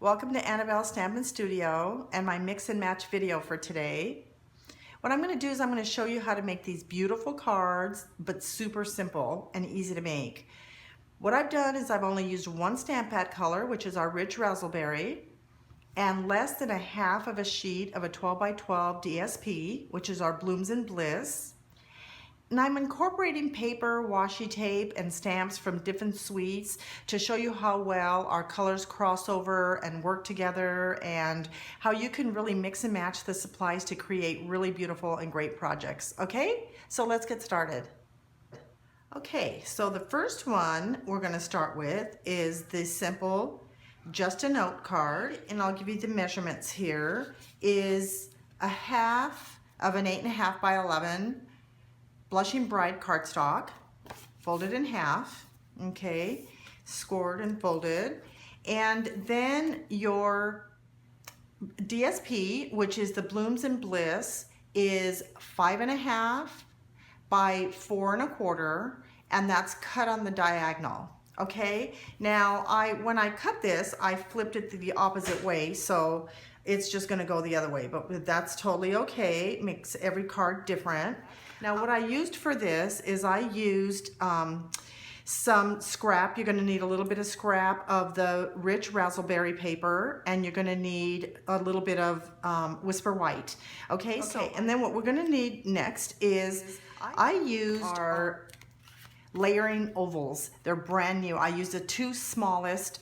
Welcome to Annabelle Stampin' Studio and my mix and match video for today. What I'm going to do is I'm going to show you how to make these beautiful cards, but super simple and easy to make. What I've done is I've only used one stamp pad color, which is our Rich Razzleberry, and less than a half of a sheet of a 12 by 12 DSP, which is our Blooms and Bliss. And I'm incorporating paper, washi tape, and stamps from different suites to show you how well our colors cross over and work together, and how you can really mix and match the supplies to create really beautiful and great projects. Okay, so let's get started. Okay, so the first one we're going to start with is the simple Just a Note card, and I'll give you the measurements here. Is a half of an 8.5 by 11 Blushing Bride cardstock, folded in half, okay, scored and folded, and then your DSP, which is the Blooms and Bliss, is 5.5 by 4.25, and that's cut on the diagonal. Okay, now when I cut this, I flipped it the opposite way, so it's just going to go the other way, but that's totally okay. It makes every card different. Now what I used for this is I used some scrap. You're going to need a little bit of scrap of the Rich Razzleberry paper, and you're going to need a little bit of Whisper White. Okay, so and then what we're going to need next is I used our layering ovals. They're brand new. I used the two smallest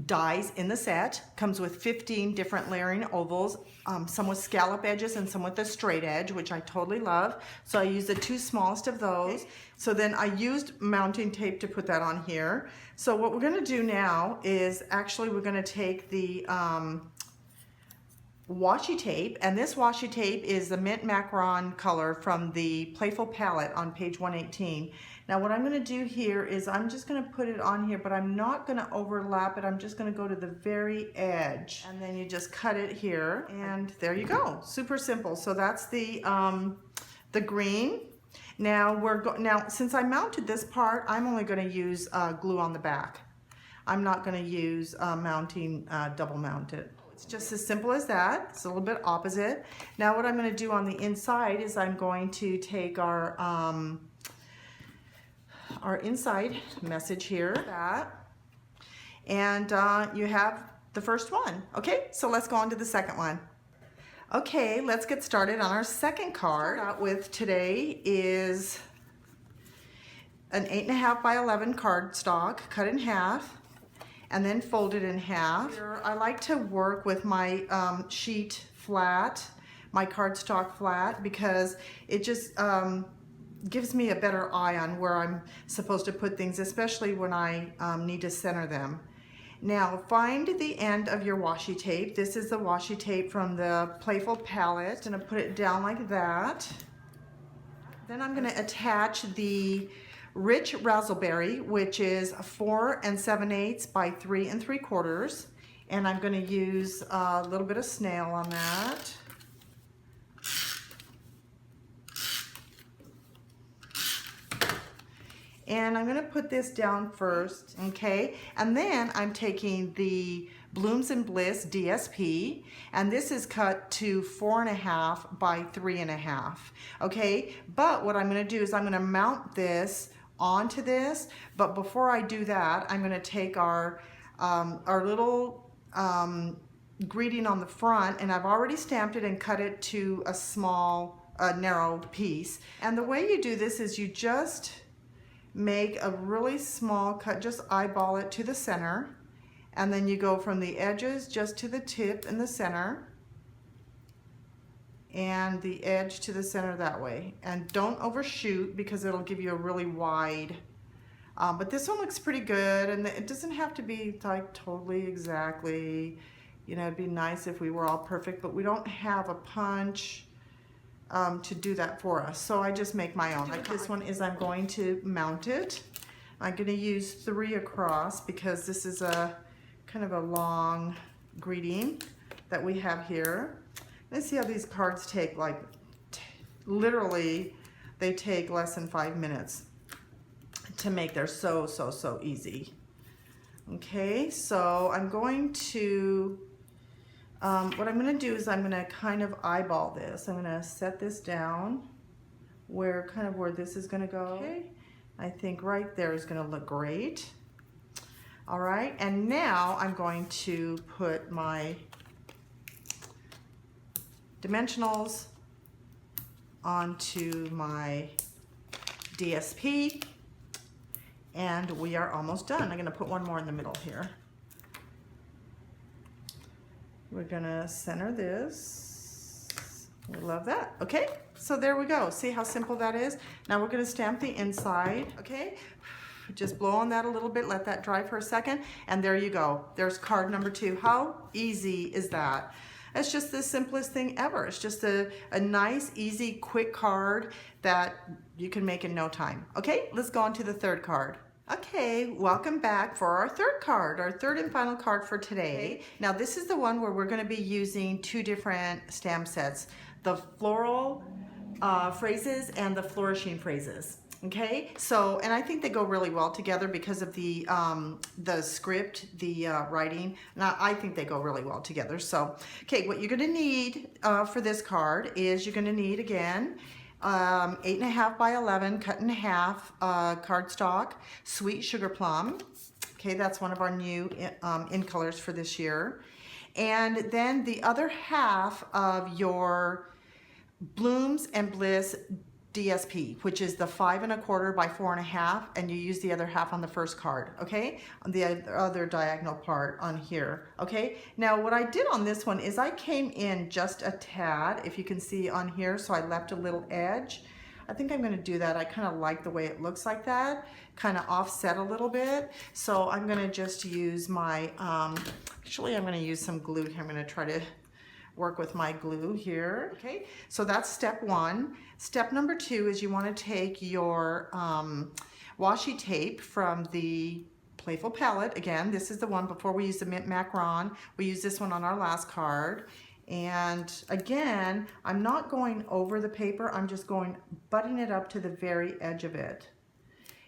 dies in the set. Comes with 15 different layering ovals, some with scallop edges and some with a straight edge, which I totally love. So I used the two smallest of those. So then I used mounting tape to put that on here. So what we're going to do now is actually we're going to take the washi tape, and this washi tape is the mint macaron color from the Playful palette on page 118. Now what I'm going to do here is I'm just going to put it on here, but I'm not going to overlap it. I'm just going to go to the very edge, and then you just cut it here, and there you go. Super simple. So that's the green. Now since I mounted this part, I'm only going to use glue on the back. I'm not going to use mounting double mounted. It's just as simple as that. It's a little bit opposite. Now what I'm going to do on the inside is I'm going to take our inside message here, and you have the first one. Okay, so let's go on to the second one. Okay, let's get started on our second card. Start out with today is an 8.5 by 11 cardstock, cut in half and then folded in half. I like to work with my sheet flat, my cardstock flat, because it just gives me a better eye on where I'm supposed to put things, especially when I need to center them. Now find the end of your washi tape. This is the washi tape from the Playful palette. I'm going to put it down like that. Then I'm going to attach the Rich Razzleberry, which is 4 7/8 by 3 3/4, and I'm going to use a little bit of snail on that. And I'm going to put this down first, okay? And then I'm taking the Blooms and Bliss DSP, and this is cut to 4.5 by 3.5, okay? But what I'm going to do is I'm going to mount this onto this, but before I do that, I'm going to take our little greeting on the front, and I've already stamped it and cut it to a small, narrow piece. And the way you do this is you just make a really small cut, just eyeball it to the center, and then you go from the edges just to the tip in the center, and the edge to the center that way. And don't overshoot because it'll give you a really wide, but this one looks pretty good, and it doesn't have to be like totally exactly, you know, it'd be nice if we were all perfect, but we don't have a punch to do that for us, so I just make my own. Like this one is I'm going to mount it. I'm going to use 3 across because this is a kind of a long greeting that we have here. Let's see how these cards take, like literally they take less than 5 minutes to make. They're so easy. Okay, so I'm going to, what I'm going to do is I'm going to kind of eyeball this. I'm going to set this down where this is going to go. Okay, I think right there is going to look great. All right, and now I'm going to put my dimensionals onto my DSP, and we are almost done. I'm going to put one more in the middle here. We're going to center this. We love that. Okay, so there we go. See how simple that is? Now we're going to stamp the inside. Okay, just blow on that a little bit, let that dry for a second, and there you go. There's card number 2. How easy is that? It's just the simplest thing ever. It's just a nice, easy, quick card that you can make in no time. Okay, let's go on to the third card. Okay, welcome back for our third card, our third and final card for today. Now this is the one where we're going to be using 2 different stamp sets, the Floral Phrases and the Flourishing Phrases. Okay, so, and I think they go really well together because of the script, the writing. Now, I think they go really well together. So, okay, what you're going to need for this card is you're going to need, again, 8.5 by 11 cut in half cardstock, sweet sugar plum. Okay, that's one of our new in colors for this year. And then the other half of your Blooms and Bliss DSP, which is the 5 1/4 by 4 1/2, and you use the other half on the first card, okay? On the other diagonal part on here, okay? Now what I did on this one is I came in just a tad, if you can see on here, so I left a little edge. I think I'm going to do that. I kind of like the way it looks like that, kind of offset a little bit. So I'm going to just use my, actually I'm going to use some glue here. I'm going to try to work with my glue here. Okay, so that's step 1. Step number 2 is you want to take your washi tape from the Playful palette. Again, this is the one before we use the Mint Macaron. We use this one on our last card. And again, I'm not going over the paper, I'm just butting it up to the very edge of it.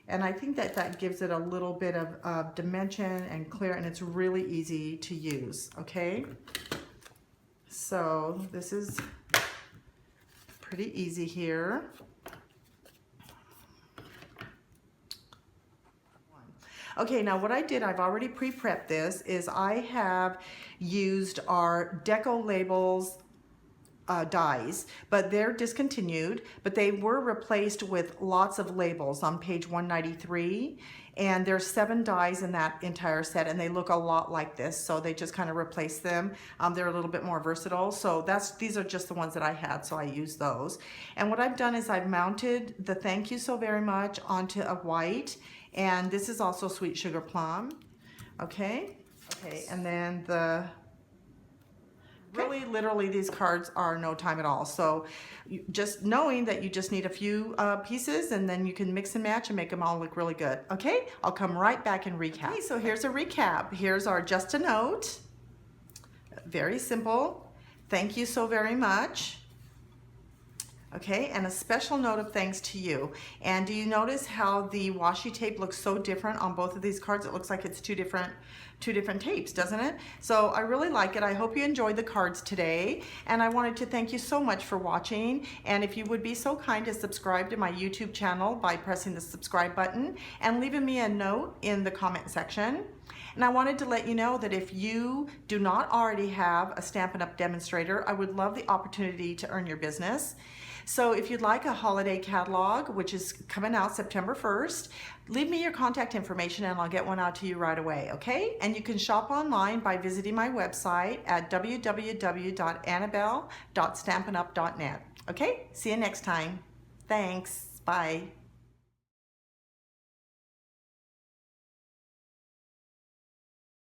And I think that gives it a little bit of dimension and clear, and it's really easy to use, okay? So this is pretty easy here. Okay, now what I did, I've already pre-prepped this, is I have used our Deco Labels dies, but they're discontinued, but they were replaced with lots of labels on page 193, and there's 7 dies in that entire set, and they look a lot like this, so they just kind of replace them. They're a little bit more versatile, so these are just the ones that I had, so I used those. And what I've done is I've mounted the Thank You So Very Much onto a white, and this is also Sweet Sugar Plum. Okay, and then really, literally, these cards are no time at all. So just knowing that you just need a few pieces, and then you can mix and match and make them all look really good. Okay, I'll come right back and recap. Okay, so here's a recap. Here's our Just a Note. Very simple. Thank you so very much. Okay, and a special note of thanks to you. And do you notice how the washi tape looks so different on both of these cards? It looks like it's two different tapes, doesn't it? So I really like it. I hope you enjoyed the cards today, and I wanted to thank you so much for watching. And if you would be so kind to subscribe to my YouTube channel by pressing the subscribe button and leaving me a note in the comment section. And I wanted to let you know that if you do not already have a Stampin' Up! Demonstrator, I would love the opportunity to earn your business. So if you'd like a holiday catalog, which is coming out September 1st, leave me your contact information and I'll get one out to you right away, okay? And you can shop online by visiting my website at www.annabelle.stampinup.net. Okay? See you next time. Thanks. Bye.